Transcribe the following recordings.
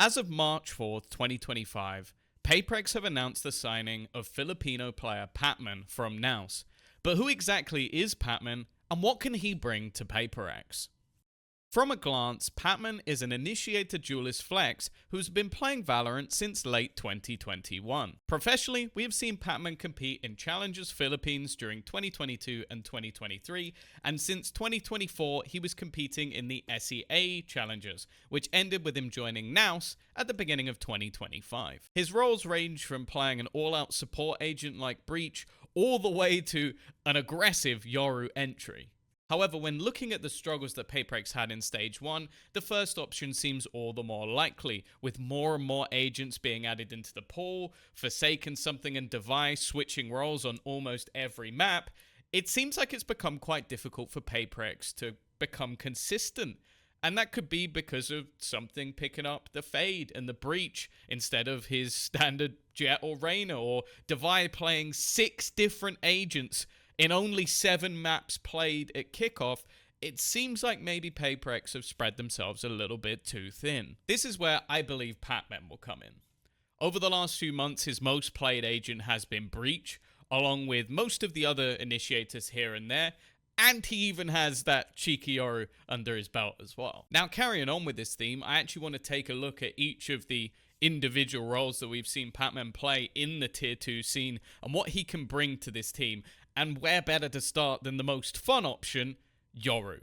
As of March 4th, 2025, paperrex have announced the signing of Filipino player Patmen from Naus. But who exactly is Patmen, and what can he bring to paperrex? From a glance, Patmen is an initiated duelist flex who's been playing Valorant since late 2021. Professionally, we have seen Patmen compete in Challengers Philippines during 2022 and 2023, and since 2024 he was competing in the SEA Challengers, which ended with him joining Naus at the beginning of 2025. His roles range from playing an all-out support agent like Breach, all the way to an aggressive Yoru entry. However, when looking at the struggles that paperrex had in Stage 1, the first option seems all the more likely, with more and more agents being added into the pool, Forsaken, Something and Device switching roles on almost every map. It seems like it's become quite difficult for paperrex to become consistent. And that could be because of Something picking up the Fade and the Breach instead of his standard Jet or Reyna, or Devi playing 6 different agents in only 7 maps played at kickoff. It seems like maybe paperrex have spread themselves a little bit too thin. This is where I believe Patmen will come in. Over the last few months, his most played agent has been Breach, along with most of the other initiators here and there, and he even has that cheeky Yoru under his belt as well. Now, carrying on with this theme, I actually want to take a look at each of the individual roles that we've seen Patmen play in the Tier 2 scene and what he can bring to this team. And where better to start than the most fun option, Yoru.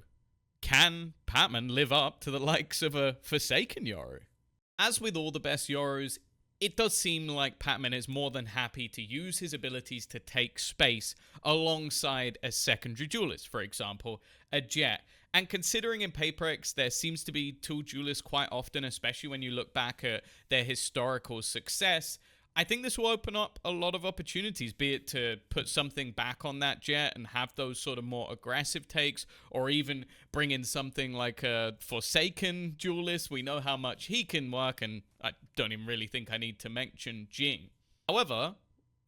Can Patmen live up to the likes of a Forsaken Yoru? As with all the best Yorus, it does seem like Patmen is more than happy to use his abilities to take space alongside a secondary duelist, for example, a Jet. And considering in paperrex there seems to be 2 duelists quite often, especially when you look back at their historical success, I think this will open up a lot of opportunities, be it to put Something back on that Jet and have those sort of more aggressive takes, or even bring in something like a Forsaken duelist. We know how much he can work, and I don't even really think I need to mention Jing. However,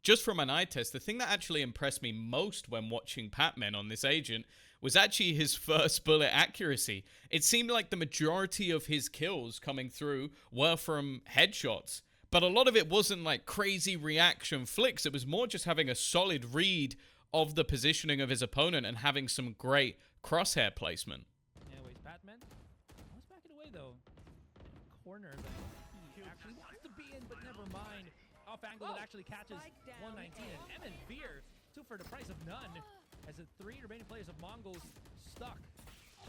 just from an eye test, the thing that actually impressed me most when watching Patmen on this agent was actually his first bullet accuracy. It seemed like the majority of his kills coming through were from headshots. But a lot of it wasn't like crazy reaction flicks. It was more just having a solid read of the positioning of his opponent and having some great crosshair placement. Anyways, Patmen was backing away though. Corner that he actually wants to be in, but never mind. Off angle, it actually catches 119, and Emin Fear 2 for the price of none. As the 3 remaining players of Mongols stuck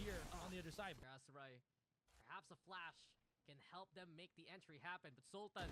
here on the other side. Perhaps a flash can help them make the entry happen, but Sultan,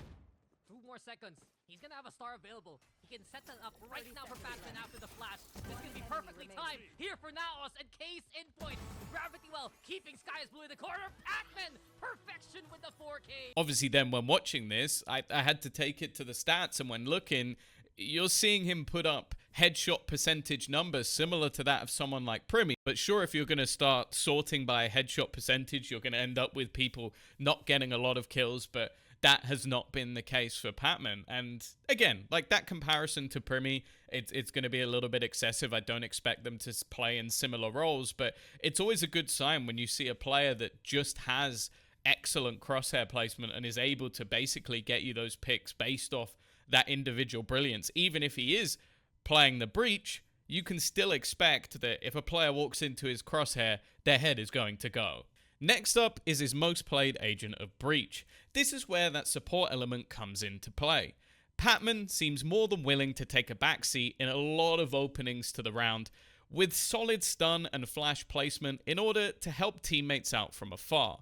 2 more seconds. He's gonna have a star available. He can set that up right now for Patmen after the flash. This can be perfectly timed here for Naos, and Case in point. Gravity well, keeping Skies Blue in the corner. Patmen, perfection with the 4K. Obviously then when watching this, I had to take it to the stats, and when looking, you're seeing him put up headshot percentage numbers similar to that of someone like Primi. But sure, if you're going to start sorting by headshot percentage, you're going to end up with people not getting a lot of kills, but that has not been the case for Patmen. And again, like that comparison to Primi, it's going to be a little bit excessive. I don't expect them to play in similar roles, but it's always a good sign when you see a player that just has excellent crosshair placement and is able to basically get you those picks based off that individual brilliance. Even if he is playing the Breach, you can still expect that if a player walks into his crosshair, their head is going to go. Next up is his most played agent of Breach. This is where that support element comes into play. Patmen seems more than willing to take a backseat in a lot of openings to the round, with solid stun and flash placement in order to help teammates out from afar.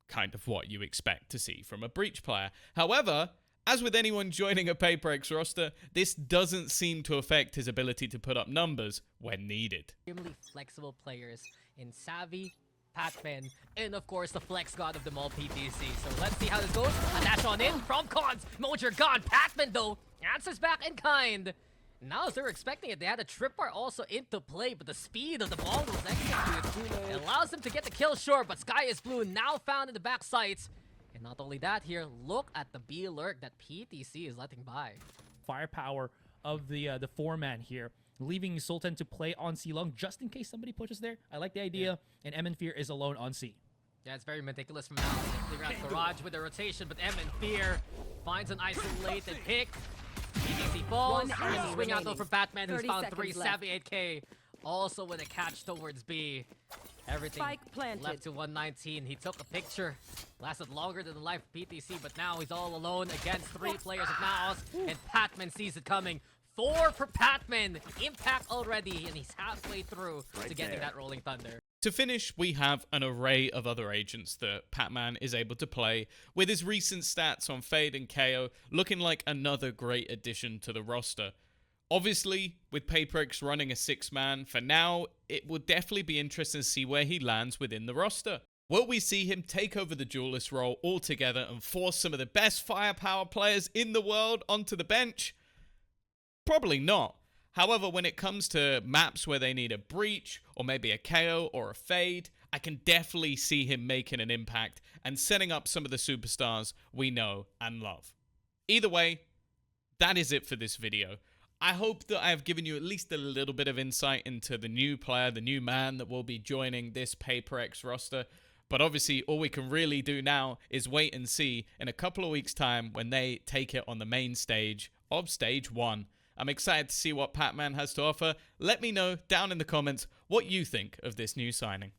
Kind of what you expect to see from a Breach player. However, as with anyone joining a paperrex roster, this doesn't seem to affect his ability to put up numbers when needed. Extremely flexible players in Savvy, Patmen, and of course the flex god of them all, PTC. So let's see how this goes. A dash on in from Cons. Mojer gone. Patmen though answers back in kind. Now as they were expecting it, they had a trip bar also into play, but the speed of the Mongols executed allows them to get the kill short, but Sky is Blue now found in the back sights. And not only that here, look at the B lurk that PTC is letting by. Firepower of the 4-man here, leaving Sultan to play on C long just in case somebody pushes there. I like the idea, and Emin Fear is alone on C. Yeah, it's very meticulous from now. Clear out Garage with a rotation, but and Fear finds an isolated pick. EDC falls. One enemy Swing out though remaining. for Patmen, who's 30 found seconds 3, left. 78k. Also with a catch towards B. Everything Spike planted. left to 119. He took a picture. Lasted longer than the life of PTC, but now he's all alone against 3 players of Naos. And Patmen sees it coming. 4 for Patmen. Impact already, and he's halfway through to getting that Rolling Thunder. To finish, we have an array of other agents that Patman is able to play, with his recent stats on Fade and KO looking like another great addition to the roster. Obviously, with paperrex running a 6-man, for now, it will definitely be interesting to see where he lands within the roster. Will we see him take over the duelist role altogether and force some of the best firepower players in the world onto the bench? Probably not. However, when it comes to maps where they need a breach, or maybe a KO or a fade, I can definitely see him making an impact and setting up some of the superstars we know and love. Either way, that is it for this video. I hope that I have given you at least a little bit of insight into the new player, the new man that will be joining this paperrex roster. But obviously, all we can really do now is wait and see in a couple of weeks' time when they take it on the main stage of Stage 1. I'm excited to see what Patman has to offer. Let me know down in the comments what you think of this new signing.